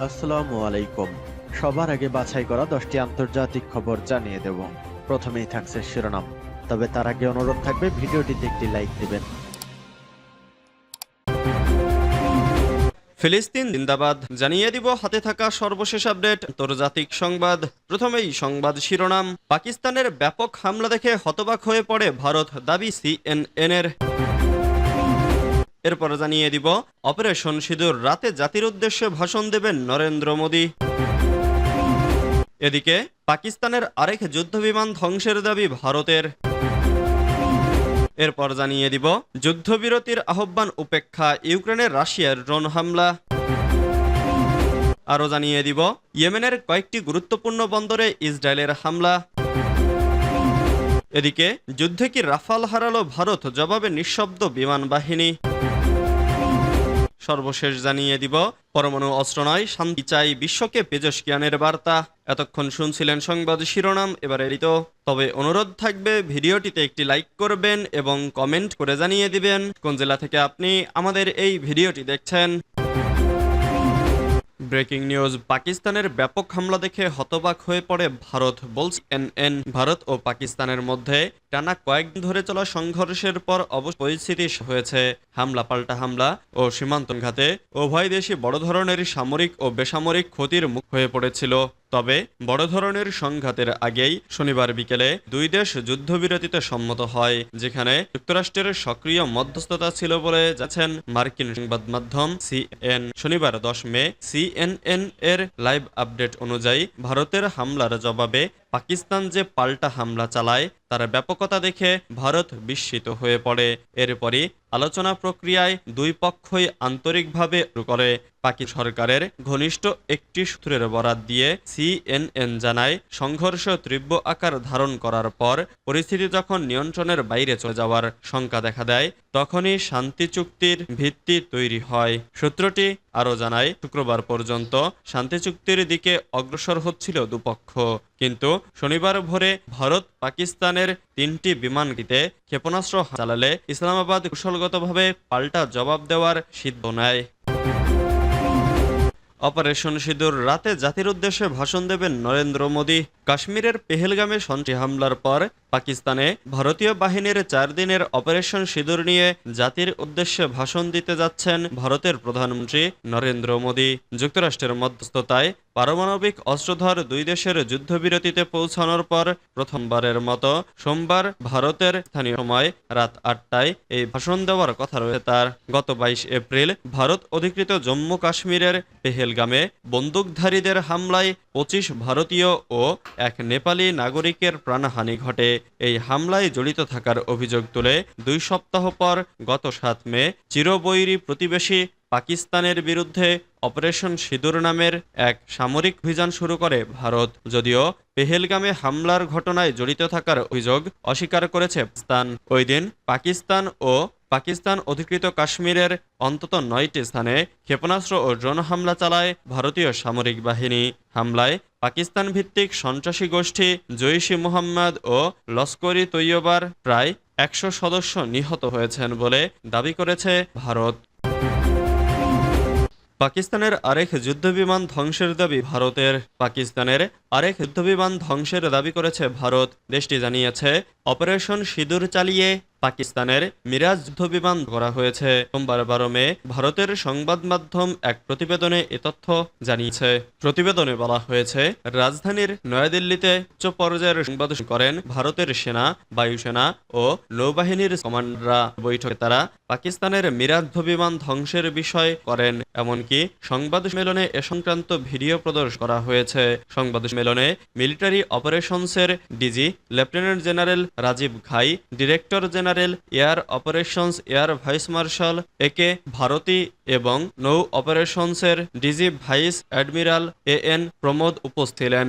আসসালামু আলাইকুম। সবার আগে বাছাই করা 10টি আন্তর্জাতিক খবর জানিয়ে দেব। প্রথমেই থাকছে শিরোনাম, তবে তার আগে অনুরোধ থাকবে ভিডিওটিতে একটি লাইক দিবেন। ফিলিস্তিন জিন্দাবাদ জানিয়ে দিব হাতে থাকা সর্বশেষ আপডেট আন্তর্জাতিক সংবাদ। প্রথমেই সংবাদ শিরোনাম, পাকিস্তানের ব্যাপক হামলা দেখে হতবাক হয়ে পড়ে ভারত, দাবি সিএনএনের। এরপর জানিয়ে দিব অপারেশন সিঁদুর, রাতে জাতির উদ্দেশ্যে ভাষণ দেবেন নরেন্দ্র মোদী। এদিকে পাকিস্তানের আরেক যুদ্ধবিমান ধ্বংসের দাবি ভারতের। এরপর জানিয়ে দিব যুদ্ধবিরতির আহ্বান উপেক্ষা, ইউক্রেনের রাশিয়ার ড্রোন হামলা। আরও জানিয়ে দিব ইয়েমেনের কয়েকটি গুরুত্বপূর্ণ বন্দরে ইসরায়েলের হামলা। এদিকে যুদ্ধে কি রাফাল হারালো ভারত, জবাবে নিঃশব্দ বিমান বাহিনী। সর্বশেষ জানিয়ে দিব পরমাণু অস্ত্র নয়, শান্তি চাই, বিশ্বকে পেজশকিয়ানের বার্তা। এতক্ষণ শুনছিলেন সংবাদ শিরোনাম, এবার এরিত। তবে অনুরোধ থাকবে ভিডিওটিতে একটি লাইক করবেন এবং কমেন্ট করে জানিয়ে দিবেন কোন জেলা থেকে আপনি আমাদের এই ভিডিওটি দেখছেন। ব্রেকিং নিউজ, পাকিস্তানের ব্যাপক হামলা দেখে হতবাক হয়ে পড়ে ভারত, বলছে এনএন। ভারত ও পাকিস্তানের মধ্যে টানা কয়েকদিন ধরে চলা সংঘর্ষের পর অবশ্য পরিস্থিতি হয়েছে হামলা পাল্টা হামলা ও সীমান্ত ঘাতে উভয় দেশই বড় ধরনের সামরিক ও বেসামরিক ক্ষতির মুখ হয়ে পড়েছিল। তবে বড় ধরনের সংঘাতের আগেই শনিবার বিকেলে দুই দেশ যুদ্ধবিরতিতে সম্মত হয়, যেখানে যুক্তরাষ্ট্রের সক্রিয় মধ্যস্থতা ছিল বলে যাচ্ছেন মার্কিন সংবাদ মাধ্যম সিএন। শনিবার 10 মে সিএনএন এর লাইভ আপডেট অনুযায়ী ভারতের হামলার জবাবে পাকিস্তান যে পাল্টা হামলা চালায় তার ব্যাপকতা দেখে ভারত বিস্মিত হয়ে পড়ে। এরপরই আলোচনা প্রক্রিয়ায় দুই পক্ষই আন্তরিকভাবে শুরু করে। পাকি সরকারের ঘনিষ্ঠ একটি সূত্রের বরাত দিয়ে সিএনএন জানায়, সংঘর্ষ তীব্র আকার ধারণ করার পর পরিস্থিতি যখন নিয়ন্ত্রণের বাইরে চলে যাওয়ার শঙ্কা দেখা দেয়, তখনই শান্তি চুক্তির ভিত্তি তৈরি হয়। সূত্রটি আরও জানায়, শুক্রবার পর্যন্ত শান্তি চুক্তির দিকে অগ্রসর হচ্ছিল দুপক্ষ, কিন্তু শনিবার ভোরে ভারত পাকিস্তানের 3টি বিমানটিতে ক্ষেপণাস্ত্র চালালে ইসলামাবাদ কৌশলগতভাবে পাল্টা জবাব দেওয়ার সিদ্ধান্ত নেয়। অপারেশন সিঁদুর, রাতে জাতির উদ্দেশ্যে ভাষণ দেবেন নরেন্দ্র মোদী। কাশ্মীরের পেহেলগামে সন্ত্রাসী হামলার পর পাকিস্তানে ভারতীয় বাহিনীর 4 দিনের অপারেশন সিঁদুর নিয়ে জাতির উদ্দেশ্যে ভাষণ দিতে যাচ্ছেন ভারতের প্রধানমন্ত্রী নরেন্দ্র মোদী। যুক্তরাষ্ট্রের মধ্যস্থতায় পারমাণবিক অস্ত্রধর দুই দেশের যুদ্ধবিরতিতে পৌঁছানোর পর প্রথমবারের মতো সোমবার ভারতের স্থানীয় সময় রাত 8টায় এই ভাষণ দেওয়ার কথা রয়েছে তার। গত 22 এপ্রিল ভারত অধিকৃত জম্মু কাশ্মীরের পেহেলগামে বন্দুকধারীদের হামলায় 25 ভারতীয় ও এক নেপালি নাগরিকের প্রাণহানি ঘটে। এই হামলায় জড়িত থাকার অভিযোগ তুলে 2 সপ্তাহ পর গত 7 মে চিরবৈরী প্রতিবেশী পাকিস্তানের বিরুদ্ধে অপারেশন সিঁদুর নামের এক সামরিক অভিযান শুরু করে ভারত। যদিও পেহেলগামে হামলার ঘটনায় জড়িত থাকার অভিযোগ অস্বীকার করেছে পাকিস্তান। ওই দিন পাকিস্তান অধিকৃত কাশ্মীরের অন্তত 9টি স্থানে ক্ষেপণাস্ত্র ও ড্রোন হামলা চালায় ভারতীয় সামরিক বাহিনী। হামলায় পাকিস্তান ভিত্তিক সন্ত্রাসী গোষ্ঠী জৈশ-ই মুহাম্মদ ও লস্কর-ই তৈয়বার প্রায় 100 সদস্য নিহত হয়েছেন বলে দাবি করেছে ভারত। পাকিস্তানের আরেক যুদ্ধবিমান ধ্বংসের দাবি ভারতের। পাকিস্তানের আরেক যুদ্ধবিমান ধ্বংসের দাবি করেছে ভারত। দেশটি জানিয়েছে, অপারেশন সিঁদুর চালিয়ে পাকিস্তানের মিরাজ যুদ্ধবিমান করা হয়েছে। সোমবার 12 মে ভারতের সংবাদ মাধ্যম এক প্রতিবেদনে এ তথ্য জানিয়েছে। প্রতিবেদনে বলা হয়েছে, রাজধানীর নয়াদিল্লিতে উচ্চ পর্যায়ের সংবাদ করেন ভারতের সেনা, বায়ুসেনা ও নৌবাহিনীর কমান্ডাররা। বৈঠকে তারা পাকিস্তানের মিরাজ যুদ্ধবিমান ধ্বংসের বিষয় করেন। এমনকি সংবাদ সম্মেলনে এ সংক্রান্ত ভিডিও প্রদর্শন করা হয়েছে। সংবাদ সম্মেলনে মিলিটারি অপারেশনসের DG lieutenant general Rajiv Ghai, director general air operations air vice marshal AK Bharti এবং নৌ অপারেশনসের DG vice admiral AN Pramod উপস্থিত ছিলেন।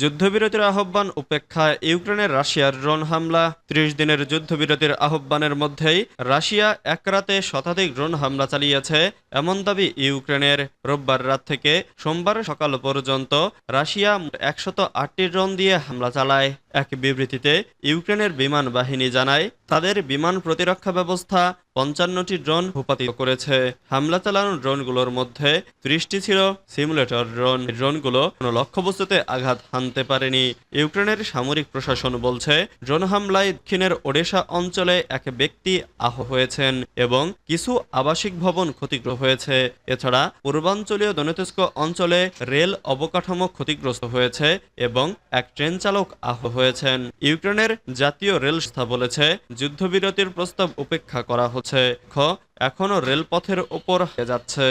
যুদ্ধবিরতির আহ্বান উপেক্ষায় ইউক্রেনের রাশিয়ার ড্রোন হামলা। 30 দিনের যুদ্ধবিরতির আহ্বানের মধ্যেই রাশিয়া এক রাতে শতাধিক ড্রোন হামলা চালিয়েছে, এমন দাবি ইউক্রেনের। রোববার রাত থেকে সোমবার সকাল পর্যন্ত রাশিয়া 108টি ড্রোন দিয়ে হামলা চালায়। এক বিবৃতিতে ইউক্রেনের বিমান বাহিনী জানায়, তাদের বিমান প্রতিরক্ষা ব্যবস্থা 55টি ড্রোন ভূপাতিত করেছে। হামলা চালানো ড্রোনগুলোর মধ্যে 30টি ছিল সিমুলেটর ড্রোন। ড্রোনগুলো কোনো লক্ষ্যবস্তুতে আঘাত হানতে পারেনি। ইউক্রেনের সামরিক প্রশাসন বলছে, ড্রোন হামলায় দক্ষিণের ওডেসা অঞ্চলে এক ব্যক্তি আহত হয়েছেন এবং কিছু আবাসিক ভবন ক্ষতিগ্রস্ত হয়েছে। এছাড়া পূর্বাঞ্চলীয় দনেতস্ক অঞ্চলে রেল অবকাঠামো ক্ষতিগ্রস্ত হয়েছে এবং এক ট্রেন চালক আহত হয়েছেন। ইউক্রেনের জাতীয় রেল সংস্থা বলেছে, যুদ্ধবিরতির প্রস্তাব উপেক্ষা করা হচ্ছে। এখনও রেলপথের ওপর যাচ্ছে।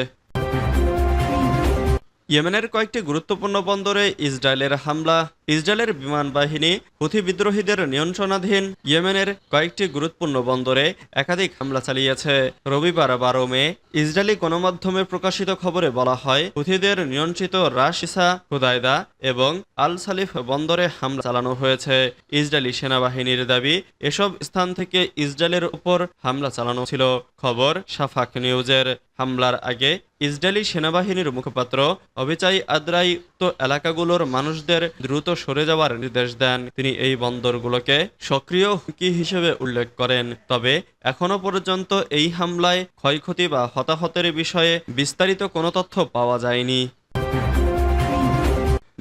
ইয়েমেনের কয়েকটি গুরুত্বপূর্ণ বন্দরে ইসরায়েলের হামলা। ইসরায়েলের বিমান বাহিনী হুথি বিদ্রোহীদের নিয়ন্ত্রণাধীন ইয়েমেনের কয়েকটি গুরুত্বপূর্ণ বন্দরে একাধিক হামলা চালিয়েছে। রবিবার 12 মে ইসরায়েলি গণমাধ্যমে প্রকাশিত খবরে বলা হয়, হুথিদের নিয়ন্ত্রিত রাশ ইসা, হুদায়দা এবং আল সালিফ বন্দরে হামলা চালানো হয়েছে। ইসরায়েলি সেনাবাহিনীর দাবি, এসব স্থান থেকে ইসরায়েলের উপর হামলা চালানো ছিল। খবর শাফাক নিউজের। হামলার আগে ইসরায়েলি সেনাবাহিনীর মুখপাত্র অবিচাই আদ্রাই উক্ত এলাকাগুলোর মানুষদের দ্রুত সরে যাওয়ার নির্দেশ দেন। তিনি এই বন্দরগুলোকে সক্রিয় হুমকি হিসেবে উল্লেখ করেন। তবে এখনো পর্যন্ত এই হামলায় ক্ষয়ক্ষতি বা হতাহতের বিষয়ে বিস্তারিত কোনো তথ্য পাওয়া যায়নি।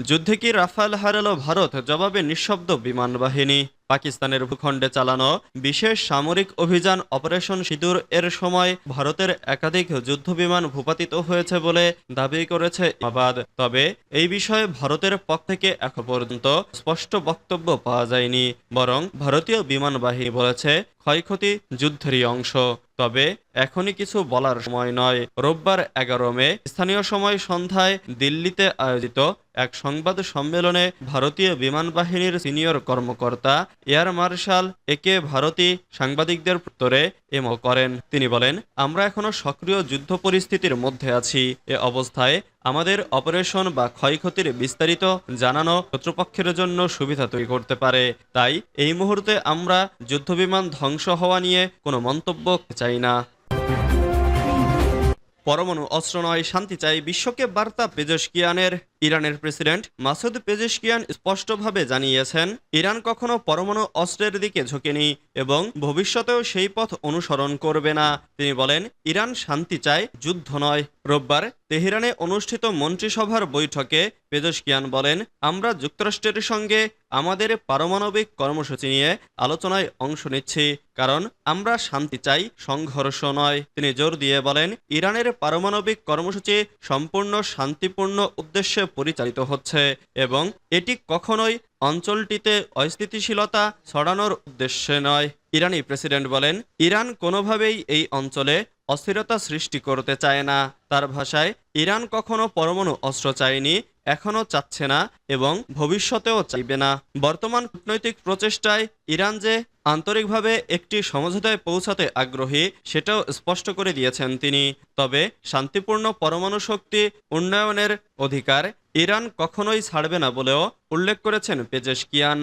যুদ্ধে কি রাফাল হারালো ভারত? জবাবে নিঃশব্দ বিমান বাহিনী। পাকিস্তানের ভূখণ্ডে চালানো বিশেষ সামরিক অভিযান অপারেশন সিঁদুর এর সময় ভারতের একাধিক যুদ্ধবিমান ভূপাতিত হয়েছে বলে দাবি করেছে ইসলামাবাদ। তবে এই বিষয়ে ভারতের পক্ষ থেকে এখন পর্যন্ত স্পষ্ট বক্তব্য পাওয়া যায়নি। বরং ভারতীয় বিমান বাহিনী বলেছে, ক্ষয়ক্ষতি যুদ্ধেরই অংশ, তবে এখনই কিছু বলার সময় নয়। রোববার 11 মে স্থানীয় সময় সন্ধ্যায় দিল্লিতে আয়োজিত এক সংবাদ সম্মেলনে ভারতীয় বিমান বাহিনীর সিনিয়র কর্মকর্তা এয়ার মার্শাল একে ভারতী সাংবাদিকদের উত্তরে এমো করেন। তিনি বলেন, আমরা এখনো সক্রিয় যুদ্ধ পরিস্থিতির মধ্যে আছি। এ অবস্থায় আমাদের অপারেশন বা ক্ষয়ক্ষতির বিস্তারিত জানানো শত্রুপক্ষের জন্য সুবিধা তৈরি করতে পারে। তাই এই মুহূর্তে আমরা যুদ্ধবিমান ধ্বংস হওয়া নিয়ে কোনো মন্তব্য চাই না। পরমাণু অস্ত্র নয়, শান্তি চাই, বিশ্বকে বার্তা পেজেশকিয়ানের। ইরানের প্রেসিডেন্ট মাসুদ পেজেশকিয়ান স্পষ্টভাবে জানিয়েছেন, ইরান কখনো পরমাণু অস্ত্রের দিকে ঝোঁকেনি এবং ভবিষ্যতেও সেই পথ অনুসরণ করবে না। তিনি বলেন, ইরান শান্তি চায়, যুদ্ধ নয়। রোববার তেহরানে অনুষ্ঠিত মন্ত্রিসভার বৈঠকে পেজেশকিয়ান বলেন, আমরা যুক্তরাষ্ট্রের সঙ্গে আমাদের পারমাণবিক কর্মসূচি নিয়ে আলোচনায় অংশ নিচ্ছি, কারণ আমরা শান্তি চাই, সংঘর্ষ নয়। তিনি জোর দিয়ে বলেন, ইরানের পারমাণবিক কর্মসূচি সম্পূর্ণ শান্তিপূর্ণ উদ্দেশ্যে পরিচালিত হচ্ছে এবং এটি কখনোই অঞ্চলটিতে অস্থিতিশীলতা ছড়ানোর উদ্দেশ্যে নয়। ইরানি প্রেসিডেন্ট বলেন, ইরান কোনোভাবেই এই অঞ্চলে অস্থিরতা সৃষ্টি করতে চায় না। তার ভাষায়, ইরান কখনো পরমাণু অস্ত্র চায়নি, এখনো চাচ্ছে না এবং ভবিষ্যতেও চাইবে না। বর্তমান কূটনৈতিক প্রচেষ্টায় ইরান যে আন্তরিকভাবে একটি সমঝোতায় পৌঁছাতে আগ্রহী সেটাও স্পষ্ট করে দিয়েছেন তিনি। তবে শান্তিপূর্ণ পরমাণু শক্তি উন্নয়নের অধিকার ইরান কখনোই ছাড়বে না বলেও উল্লেখ করেছেন পেজেশকিয়ান।